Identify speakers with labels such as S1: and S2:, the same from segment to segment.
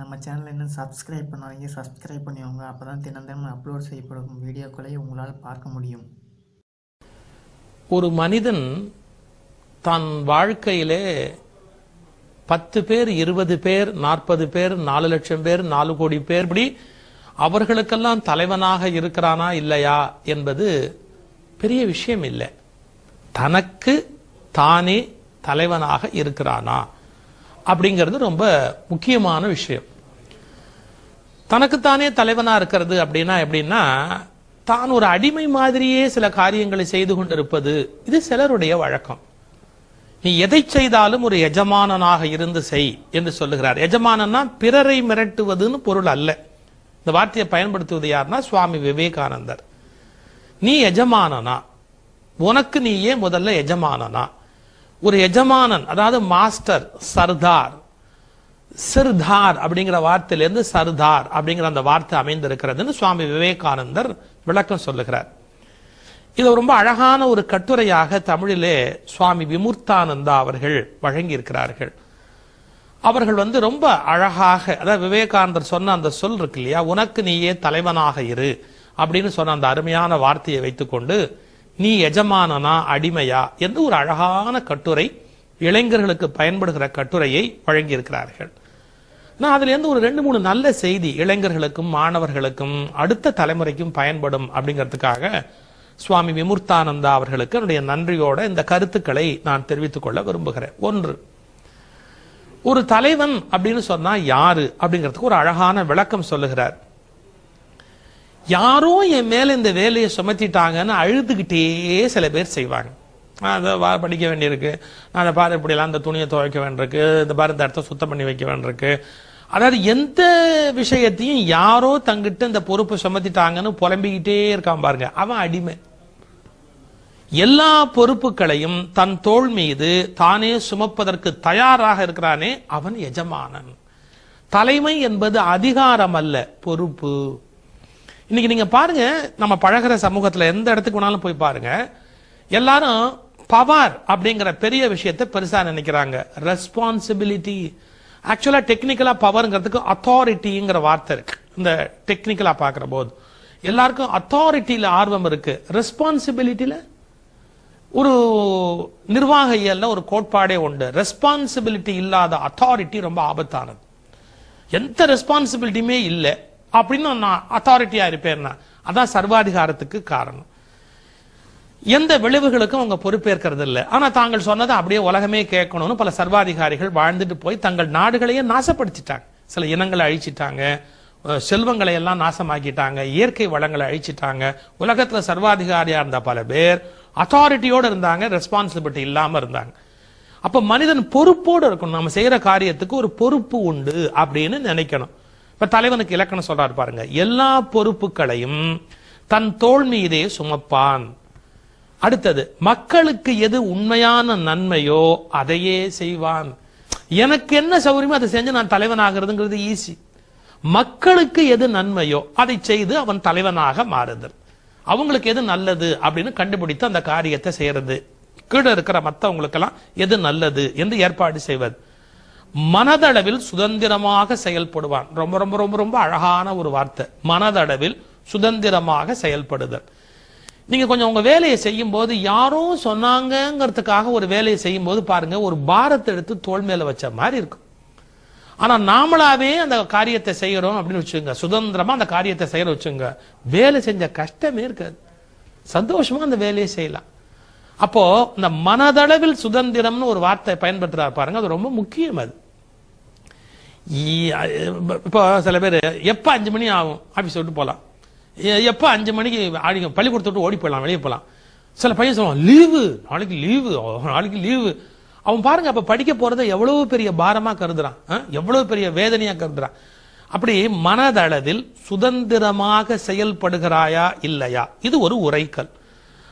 S1: நம்ம சேனலை இன்னும் சப்ஸ்கிரைப் பண்ணாதீங்க, சப்ஸ்கிரைப் பண்ணிக்கோங்க. அப்போ தான் தினம் அப்லோட் செய்யப்படும் வீடியோக்களை உங்களால் பார்க்க முடியும்.
S2: ஒரு மனிதன் தன் வாழ்க்கையிலே 10 பேர் 20 பேர் 40 பேர் 4 லட்சம் பேர் 4 கோடி பேர் இப்படி அவர்களுக்கெல்லாம் தலைவனாக இருக்கிறானா இல்லையா என்பது பெரிய விஷயம் இல்லை. தனக்கு தானே தலைவனாக இருக்கிறானா அப்படிங்கிறது ரொம்ப முக்கியமான விஷயம். தனக்குத்தானே தலைவனா இருக்கிறது அப்படின்னா எப்படின்னா, தான் ஒரு அடிமை மாதிரியே சில காரியங்களை செய்து கொண்டிருப்பது, இது சிலருடைய வழக்கம். நீ எதை செய்தாலும் ஒரு எஜமானனாக இருந்து செய் என்று சொல்லுகிறார். எஜமானன்னா பிறரை மிரட்டுவதுன்னு பொருள் அல்ல. இந்த வார்த்தையை பயன்படுத்துவது யாருன்னா சுவாமி விவேகானந்தர். நீ எஜமானனா, உனக்கு நீயே முதல்ல எஜமானனா. ஒரு எஜமானன், அதாவது மாஸ்டர், சர்தார், சிர்தார் அப்படிங்கிற வார்த்தையிலிருந்து சர்தார் அப்படிங்கிற அந்த வார்த்தை அமைந்திருக்கிறதுன்னு சுவாமி விவேகானந்தர் விளக்கம் சொல்லுகிறார். இது ரொம்ப அழகான ஒரு கட்டுரையாக தமிழிலே சுவாமி விமுர்த்தானந்தா அவர்கள் வழங்கியிருக்கிறார்கள். அவர்கள் ரொம்ப அழகாக, அதாவது விவேகானந்தர் சொன்ன அந்த சொல் இருக்கு இல்லையா, உனக்கு நீயே தலைவனாக இரு அப்படின்னு சொன்ன அந்த அருமையான வார்த்தையை வைத்துக்கொண்டு நீ எஜமானனா அடிமையா என்று ஒரு அழகான கட்டுரை, இளைஞர்களுக்கு பயன்படுகிற கட்டுரையை வழங்கியிருக்கிறார்கள். நான் அதுல இருந்து ஒரு 2-3 நல்ல செய்தி இளைஞர்களுக்கும் மாணவர்களுக்கும் அடுத்த தலைமுறைக்கும் பயன்படும் அப்படிங்கிறதுக்காக சுவாமி விமுர்த்தானந்தா அவர்களுக்கு என்னுடைய நன்றியோட இந்த கருத்துக்களை நான் தெரிவித்துக் கொள்ள விரும்புகிறேன். ஒன்று, ஒரு தலைவன் அப்படின்னு சொன்னா யாரு அப்படிங்கிறதுக்கு ஒரு அழகான விளக்கம் சொல்லுகிறார். யாரோ என் மேல இந்த வேலையை சுமத்திட்டாங்கன்னு அழுதுகிட்டே சில பேர் செய்வாங்க. அதை படிக்க வேண்டியிருக்கு, நான் அதை பாரு இப்படிலாம் இந்த துணியை துவைக்க வேண்டியிருக்கு, இந்த பாரு இந்த இடத்த சுத்தம் பண்ணி வைக்க வேண்டியிருக்கு. அதாவது எந்த விஷயத்தையும் யாரோ தங்கிட்ட இந்த பொறுப்பை சுமத்திட்டாங்கன்னு புலம்பிக்கிட்டே இருக்கான் பாருங்க, அவன் அடிமை. எல்லா பொறுப்புகளையும் தன் தோள் மீது தானே சுமப்பதற்கு தயாராக இருக்கிறானே அவன் எஜமானன். தலைமை என்பது அதிகாரம் அல்ல, பொறுப்பு. இன்னைக்கு நீங்க பாருங்க, நம்ம பழகிற சமூகத்துல எந்த இடத்துக்கு வேணாலும் போய் பாருங்க, எல்லாரும் பவர் அப்படிங்கிற பெரிய விஷயத்தை பெருசா நினைக்கிறாங்க. ரெஸ்பான்சிபிலிட்டி, ஆக்சுவலா டெக்னிக்கலா பவர்ங்கிறதுக்கு அத்தாரிட்டிங்கிற வார்த்தை இருக்கு. இந்த டெக்னிக்கலா பாக்குற போது எல்லாருக்கும் அத்தாரிட்டியில ஆர்வம் இருக்கு, ரெஸ்பான்சிபிலிட்டியில ஒரு நிர்வாக இயல்ல ஒரு கோட்பாடே உண்டு. ரெஸ்பான்சிபிலிட்டி இல்லாத அத்தாரிட்டி ரொம்ப ஆபத்தானது. எந்த ரெஸ்பான்சிபிலிட்டியுமே இல்லை அப்படின்னு நான் அத்தாரிட்டியா இருப்பேன்னா அதான் சர்வாதிகாரத்துக்கு காரணம். எந்த விளைவுகளுக்கும் அவங்க பொறுப்பேற்கிறது இல்லை. ஆனா தாங்கள் சொன்னதை அப்படியே உலகமே கேட்கணும்னு பல சர்வாதிகாரிகள் வாழ்ந்துட்டு போய் தங்கள் நாடுகளையே நாசப்படுத்திட்டாங்க. சில இனங்களை அழிச்சிட்டாங்க, செல்வங்களை எல்லாம் நாசமாக்கிட்டாங்க, இயற்கை வளங்களை அழிச்சிட்டாங்க. உலகத்துல சர்வாதிகாரியா இருந்த பல பேர் அத்தாரிட்டியோட இருந்தாங்க, ரெஸ்பான்சிபிலிட்டி இல்லாம இருந்தாங்க. அப்ப மனிதன் பொறுப்போடு இருக்கணும். நம்ம செய்யற காரியத்துக்கு ஒரு பொறுப்பு உண்டு அப்படின்னு நினைக்கணும். இப்ப தலைவனுக்கு இலக்கணம் சொல்றாரு பாருங்க, எல்லா பொறுப்புகளையும் தன் தோள் மீதே சுமப்பான். அடுத்தது, மக்களுக்கு எது உண்மையான நன்மையோ அதையே செய்வான். எனக்கு என்ன சௌகரியமோ அதை செஞ்சு நான் தலைவன் ஆகிறதுங்கிறது ஈஸி. மக்களுக்கு எது நன்மையோ அதை செய்து அவன் தலைவனாக மாறுதல். அவங்களுக்கு எது நல்லது அப்படின்னு கண்டுபிடித்து அந்த காரியத்தை செய்யறது. கீழே இருக்கிற மற்றவங்களுக்கெல்லாம் எது நல்லது என்று ஏற்பாடு செய்வது. மனதளவில் சுதந்திரமாக செயல்படுவான். ரொம்ப ரொம்ப ரொம்ப ரொம்ப அழகான ஒரு வார்த்தை, மனதளவில் சுதந்திரமாக செயல்படுதல். நீங்க கொஞ்சம் உங்க வேலையை செய்யும் போது யாரோ சொன்னாங்கிறதுக்காக ஒரு வேலையை செய்யும் போது பாருங்க, ஒரு பாரத்தை எடுத்து தோள் மேல வச்ச மாதிரி இருக்கும். ஆனா நாமளாவே அந்த காரியத்தை செய்யறோம் அப்படின்னு வச்சுங்க, சுதந்திரமா அந்த காரியத்தை செய்யற வச்சுங்க, வேலை செஞ்ச கஷ்டமே இருக்காது, சந்தோஷமா அந்த வேலையை செய்யலாம். அப்போ இந்த மனதளவில் சுதந்திரம்னு ஒரு வார்த்தை பயன்படுத்துறாரு பாருங்க, அது ரொம்ப முக்கியம். அது இப்போ சில பேர் எப்ப 5 மணி ஆகும் ஆபீஸ் விட்டு போலாம், எப்ப 5 மணிக்கு பள்ளிக்கூடத்தை விட்டு ஓடி போயிடலாம், வெளியே போலாம். சில பையன் சொல்லுவான் லீவு, நாளைக்கு லீவு, நாளைக்கு லீவு. அவன் பாருங்க அப்ப படிக்க போறதை எவ்வளவு பெரிய பாரமா கருதுறான், எவ்வளவு பெரிய வேதனையா கருதுறான். அப்படி மனதளவில் சுதந்திரமாக செயல்படுகிறாயா இல்லையா, இது ஒரு உரைக்கல்.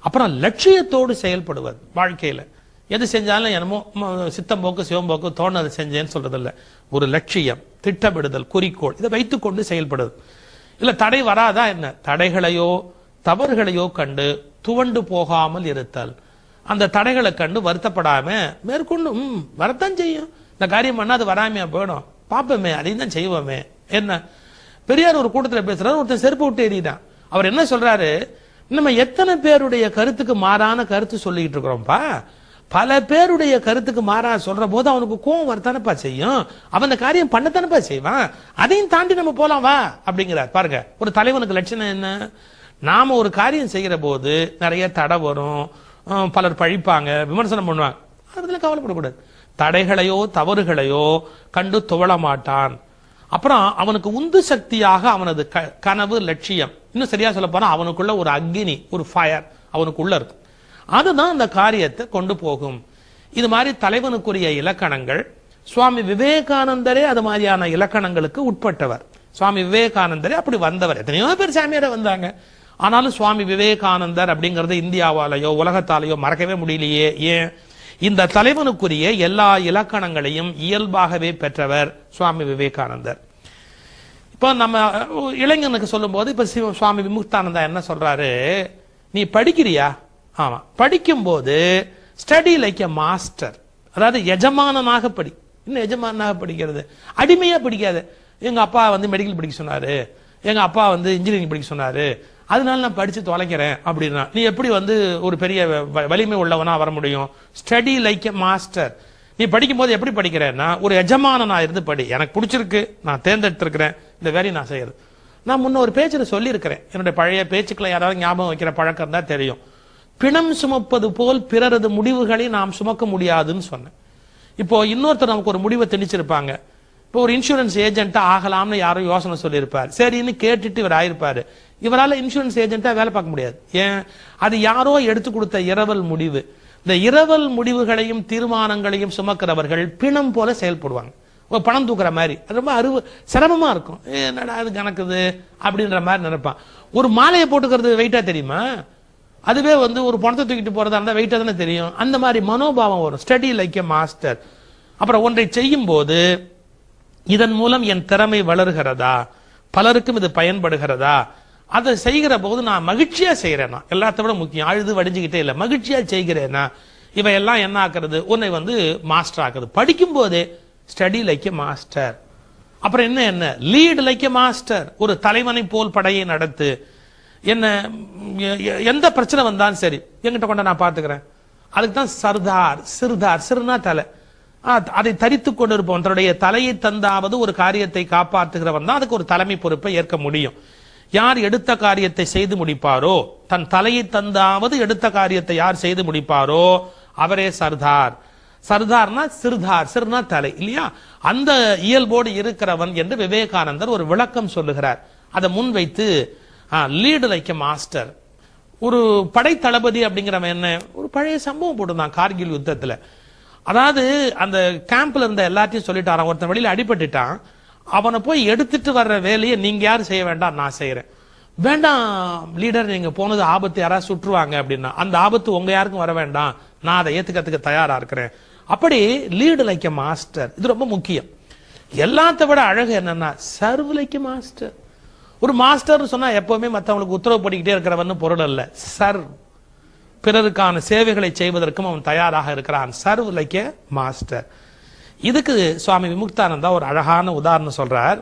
S2: அப்புறம் லட்சியத்தோடு செயல்படுவது. வாழ்க்கையில எது செஞ்சாலும் என்னமோ சித்தம் போக்கு சிவம்போக்கு தோணது செஞ்சேன்னு சொல்றது இல்ல. ஒரு லட்சியம், திட்டமிடுதல், குறிக்கோள், இதை வைத்துக்கொண்டு செயல்படுது. இல்ல தடை வராதா என்ன, தடைகளையோ தவறுகளையோ கண்டு துவண்டு போகாமல் இருத்தல். அந்த தடைகளை கண்டு வருத்தப்படாம மேற்கொண்டு வரத்தான் செய்யும். இந்த காரியம் பண்ணா அது வராமையா போயிடும், பார்ப்போமே, அதையும் தான் செய்வோமே. என்ன பெரியார் ஒரு கூட்டத்தில் பேசுறாரு, ஒருத்தன் செருப்பு விட்டு எறிதான். அவர் என்ன சொல்றாரு, நம்ம எத்தனை பேருடைய கருத்துக்கு மாறான கருத்து சொல்லிட்டு இருக்கிறோம்ப்பா. பல பேருடைய கருத்துக்கு மாறா சொல்ற போது அவனுக்கு கோவம் வரத்தானப்பா செய்யும், அவன் அந்த காரியம் பண்ணத்தானப்பா செய்வான். அதையும் தாண்டி நம்ம போலாம் வா அப்படிங்கிறார். பாருங்க, ஒரு தலைவனுக்கு லட்சணம் என்ன, நாம ஒரு காரியம் செய்கிற போது நிறைய தடை வரும், பலர் பழிப்பாங்க, விமர்சனம் பண்ணுவாங்க, அதுல கவலைப்படக்கூடாது. தடைகளையோ தவறுகளையோ கண்டு துவள மாட்டான். அப்புறம் அவனுக்கு உந்து சக்தியாக அவனது கனவு, லட்சியம், இன்னும் சரியா சொல்ல போனா அவனுக்குள்ள ஒரு அக்னி, ஒரு ஃபயர் அவனுக்குள்ள இருக்கு. அதுதான் அந்த காரியத்தை கொண்டு போகும். இது மாதிரி தலைவனுக்குரிய இலக்கணங்கள். சுவாமி விவேகானந்தரே அது மாதிரியான இலக்கணங்களுக்கு உட்பட்டவர். சுவாமி விவேகானந்தரே அப்படி வந்தவர். எத்தனையோ பேர் சாமியார வந்தாங்க, ஆனாலும் சுவாமி விவேகானந்தர் அப்படிங்கறது இந்தியாவாலேயோ உலகத்தாலேயோ மறக்கவே முடியலையே. ஏன்? இந்த தலைவனுக்குரிய எல்லா இலக்கணங்களையும் இயல்பாகவே பெற்றவர் சுவாமி விவேகானந்தர். இப்போ நம்ம இளைஞனுக்கு சொல்லும் போது, இப்ப சுவாமி விமுக்தானந்தா என்ன சொல்றாரு, நீ படிக்கிறியா? ஆமா. படிக்கும் போது ஸ்டடி லைக் எ மாஸ்டர், அதாவது எஜமானனாக படி. இன்னும் எஜமானனாக படிக்கிறது, அடிமையா படிக்காது. எங்க அப்பா வந்து மெடிக்கல் படிக்க சொன்னாரு, எங்க அப்பா வந்து இன்ஜினியரிங் படிக்க சொன்னாரு, அதனால நான் படிச்சு தொலைக்கிறேன் அப்படின்னா நீ எப்படி வந்து ஒரு பெரிய வலிமை உள்ளவனா வர முடியும்? Study like a master. நீ படிக்கும் போது எப்படி படிக்கிறேன்னா, ஒரு எஜமானனா இருந்து படி. எனக்கு பிடிச்சிருக்கு, நான் தேர்ந்தெடுத்திருக்கிறேன், இந்த வேலையை நான் செய்யறது. நான் முன்ன ஒரு பேச்சுல சொல்லி இருக்கிறேன், என்னுடைய பழைய பேச்சுக்களை யாராவது ஞாபகம் வைக்கிற பழக்கம் தான் தெரியும். பிணம் சுமப்பது போல் பிறரது முடிவுகளை நாம் சுமக்க முடியாதுன்னு சொன்னேன். இப்போ இன்னொருத்தர் நமக்கு ஒரு முடிவை திணிச்சிருப்பாங்க. இப்போ ஒரு இன்சூரன்ஸ் ஏஜென்ட்டா ஆகலாம்னு யாரும் யோசனை சொல்லியிருப்பார், சரின்னு கேட்டுட்டு இவர் ஆயிருப்பாரு. இவரால் இன்சூரன்ஸ் ஏஜென்ட்டா வேலை பார்க்க முடியாது. ஏன்? அது யாரோ எடுத்து கொடுத்த இரவல் முடிவு. இந்த இரவல் முடிவுகளையும் தீர்மானங்களையும் சுமக்கிறவர்கள் பிணம் போல செயல்படுவாங்க, பணம் தூக்குற மாதிரி. அது ரொம்ப சிரமமா இருக்கும். என்னடா அது கணக்குது அப்படின்ற மாதிரி நினைப்பான். ஒரு மாலையை போட்டுக்கிறது வெயிட்டா தெரியுமா? அதுவே வந்து ஒரு பணத்தை தூக்கிட்டு போறதா இருந்தா வெயிட்டா தானே தெரியும். அந்த மாதிரி மனோபாவம் வரும். Study like a master. அப்புறம் ஒன்றை செய்யும் போது இதன் மூலம் என் திறமை வளர்கிறதா, பலருக்கும் இது பயன்படுகிறதா, அதை செய்கிற போது நான் மகிழ்ச்சியா செய்யறேன்னா, எல்லாத்த விட முக்கியம் அழுது வடிஞ்சுக்கிட்டே இல்லை, மகிழ்ச்சியா செய்கிறேன்னா, இவையெல்லாம் என்ன ஆக்குறது, உன்னை வந்து மாஸ்டர் ஆக்குறது. படிக்கும் போதே ஸ்டடி லைக் எ மாஸ்டர். அப்புறம் என்ன லீட் லைக் எ மாஸ்டர். ஒரு தலைவனை போல் படையை நடத்து. என்ன எந்த பிரச்சனை வந்தாலும் சரி என்கிட்ட கொண்ட நான் பாத்துக்கிறேன். அதுக்கு தான் சர்தார். சிறுதார், சிறுனா தலை, அதை தரித்து கொண்டிருப்போம். தன்னுடைய தலையை தந்தாவது ஒரு காரியத்தை காப்பாற்றுகிறவன் தான் அதுக்கு ஒரு தலைமை பொறுப்பை ஏற்க முடியும். யார் எடுத்த காரியத்தை செய்து முடிப்பாரோ, தன் தலையை தந்தாவது எடுத்த காரியத்தை யார் செய்து முடிப்பாரோ அவரே சர்தார். சர்தார்னா சிறுதார், சிறுனா தலை இல்லையா? அந்த இயல்போடு இருக்கிறவன் என்று விவேகானந்தர் ஒரு விளக்கம் சொல்லுகிறார். அதை முன்வைத்து லீடு லைக் எ மாஸ்டர். ஒரு படை தளபதி அப்படிங்கிறவன் என்ன, ஒரு பழைய சம்பவம் போட்டுதான் கார்கில் யுத்தத்துல. அதாவது அந்த கேம்ப்ல இருந்த எல்லாத்தையும் சொல்லிட்டாரான், ஒருத்தன் வெளியில அடிபட்டுட்டான், அவனை போய் எடுத்துட்டு வர்ற வேலையை நீங்க யாரும் செய்ய வேண்டாம், நான் செய்யறேன். வேண்டாம் லீடர், நீங்க போனது ஆபத்து, யாராவது சுற்றுவாங்க அப்படின்னா, அந்த ஆபத்து உங்க யாருக்கும் வர வேண்டாம், நான் அதை ஏத்துக்கிறதுக்கு தயாரா இருக்கிறேன். அப்படி லீடு லைக் எ மாஸ்டர். இது ரொம்ப முக்கியம். எல்லாத்த விட அழகு என்னன்னா சர்வ் லைக் எ மாஸ்டர். ஒரு மாஸ்டர் சொன்னா எப்பவுமே மற்றவங்களுக்கு உத்தரவு பண்ணிக்கிட்டே இருக்கிறவன் பொருள் அல்ல. சர்வ், பிறருக்கான சேவைகளை செய்வதற்கும் அவன் தயாராக இருக்கிறான். Serve like a master. இதுக்கு சுவாமி விமுக்தானந்தா ஒரு அழகான உதாரணம் சொல்றார்.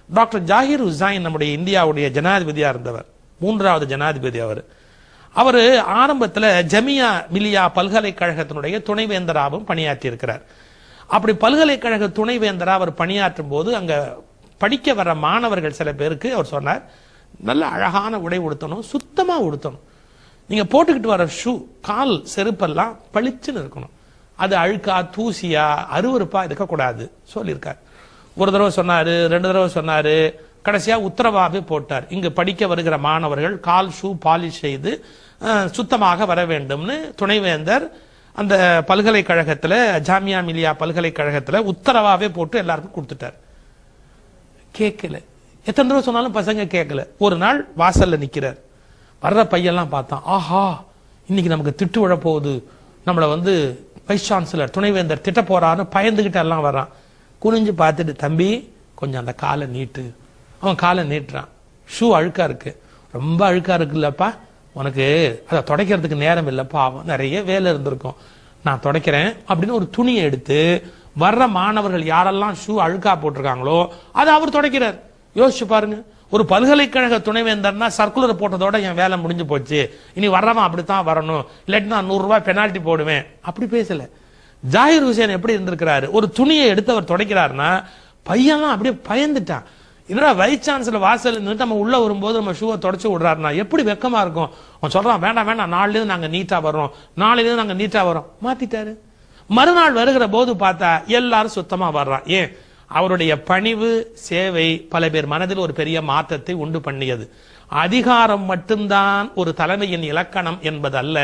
S2: டாக்டர் ஜாகிர் ஹுசைன் நம்முடைய இந்தியாவுடைய ஜனாதிபதியா இருந்தவர், 3வது ஜனாதிபதி. அவரு ஆரம்பத்துல ஜமியா மிலியா பல்கலைக்கழகத்தினுடைய துணைவேந்தராகவும் பணியாற்றி இருக்கிறார். அப்படி பல்கலைக்கழக துணைவேந்தரா அவர் பணியாற்றும் போது அங்க படிக்க வர்ற மாணவர்கள் சில பேருக்கு அவர் சொன்னார், நல்ல அழகான உடை உடுத்தணும், சுத்தமா உடுத்தணும். நீங்க போட்டுக்கிட்டு வர ஷூ, கால் செருப்பெல்லாம் பளிச்சுன்னு இருக்கணும், அது அழுக்கா தூசியா அருவருப்பா இருக்கக்கூடாது சொல்லியிருக்கார். ஒரு தடவை சொன்னாரு, 2 தடவை சொன்னாரு, கடைசியா உத்தரவாவே போட்டார். இங்கு படிக்க வருகிற மாணவர்கள் கால் ஷூ பாலிஷ் செய்து சுத்தமாக வர வேண்டும்னு துணைவேந்தர் அந்த பல்கலைக்கழகத்துல, ஜாமியா மிலியா பல்கலைக்கழகத்துல உத்தரவாவே போட்டு எல்லாருக்கும் கொடுத்துட்டார். கேட்கல, எத்தனை தடவை சொன்னாலும் பசங்க கேட்கல. ஒரு நாள் வாசல்ல நிக்கிறார், வர்ற பையெல்லாம் பார்த்தான், ஆஹா இன்னைக்கு நமக்கு திட்டு விழ போகுது, நம்மள வந்து வைஸ் சான்சலர் துணைவேந்தர் திட்ட போறான்னு பயந்துகிட்டு எல்லாம் வர்றான். குனிஞ்சு பார்த்துட்டு, தம்பி கொஞ்சம் அந்த காலை நீட்டு. அவன் காலை நீட்டுறான். ஷூ அழுக்கா இருக்கு. ரொம்ப அழுக்கா இருக்குல்லப்பா, உனக்கு அதை துடைக்கிறதுக்கு நேரம் இல்லப்பா, அவன் நிறைய வேலை இருந்திருக்கும், நான் துடைக்கிறேன் அப்படின்னு ஒரு துணியை எடுத்து வர்ற மாணவர்கள் யாரெல்லாம் ஷூ அழுக்கா போட்டிருக்காங்களோ அதை அவர் துடைக்கிறார். யோசிச்சு பாருங்க, ஒரு பல்கலைக்கழக துணைவேந்தர்னா சர்க்குலர் போட்டதோட என் வேலை முடிஞ்சு போச்சு, இனி வர்றவன் அப்படித்தான் வரணும், இல்லாட்டி நான் 100 ரூபாய் பெனால்டி போடுவேன், அப்படி பேசல. ஜாகிர் ஹுசேன் எப்படி இருந்திருக்கிறாரு, ஒரு துணியை எடுத்து அவர் துடைக்கிறாருன்னா பையன்லாம் அப்படியே பயந்துட்டான். இதோட வைஸ் சான்சலர் வாசல் இருந்துட்டு நம்ம உள்ள வரும்போது நம்ம ஷூவை தொடச்சு விடுறாருனா எப்படி வெக்கமா இருக்கும். அவன் சொல்றான், வேண்டாம் வேண்டாம், நாளிலிருந்து நாங்க நீட்டா வர்றோம், நாளிலிருந்து நாங்க நீட்டா வரோம். மாத்திட்டாரு. மறுநாள் வருகிற போது பார்த்தா எல்லாரும் சுத்தமா வர்றான். ஏன்? அவருடைய பணிவு சேவை பல பேர் மனதில் ஒரு பெரிய மாற்றத்தை உண்டு பண்ணியது. அதிகாரம் மட்டும்தான் ஒரு தலைமையின் இலக்கணம் என்பதல்ல,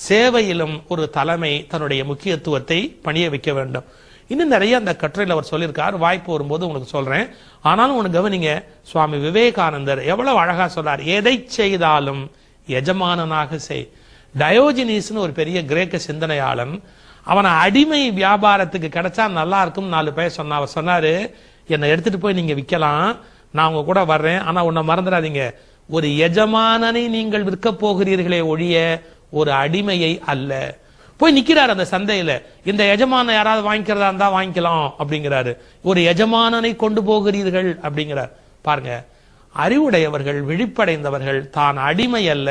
S2: சேவையிலும் ஒரு தலைமை தன்னுடைய முக்கியத்துவத்தை பணிய வைக்க வேண்டும். இன்னும் நிறைய அந்த கட்டுரையில் அவர் சொல்லியிருக்கார், வாய்ப்பு வரும்போது உங்களுக்கு சொல்றேன். ஆனாலும் உனக்கு கவனிங்க, சுவாமி விவேகானந்தர் எவ்வளவு அழகா சொல்றார், எதை செய்தாலும் எஜமானனாக செய். டயோஜினிஸ்னு ஒரு பெரிய கிரேக்க சிந்தனையாளன், அவனை அடிமை வியாபாரத்துக்கு கிடைச்சா நல்லா இருக்கும் 4 பேர் சொன்ன. அவர் சொன்னாரு, என்னை எடுத்துட்டு போய் நீங்க விற்கலாம், நான் உங்க கூட வர்றேன், ஆனா உன்னை மறந்துடாதீங்க, ஒரு எஜமானனை நீங்கள் விற்க போகிறீர்களே ஒழிய ஒரு அடிமையை அல்ல. போய் நிக்கிறார் அந்த சந்தையில, இந்த எஜமான யாராவது வாங்கிக்கிறதா இருந்தா வாங்கிக்கலாம் அப்படிங்கிறாரு. ஒரு எஜமானனை கொண்டு போகிறீர்கள் அப்படிங்கிறார். பாருங்க, அறிவுடையவர்கள் விழிப்படைந்தவர்கள் தான் அடிமை அல்ல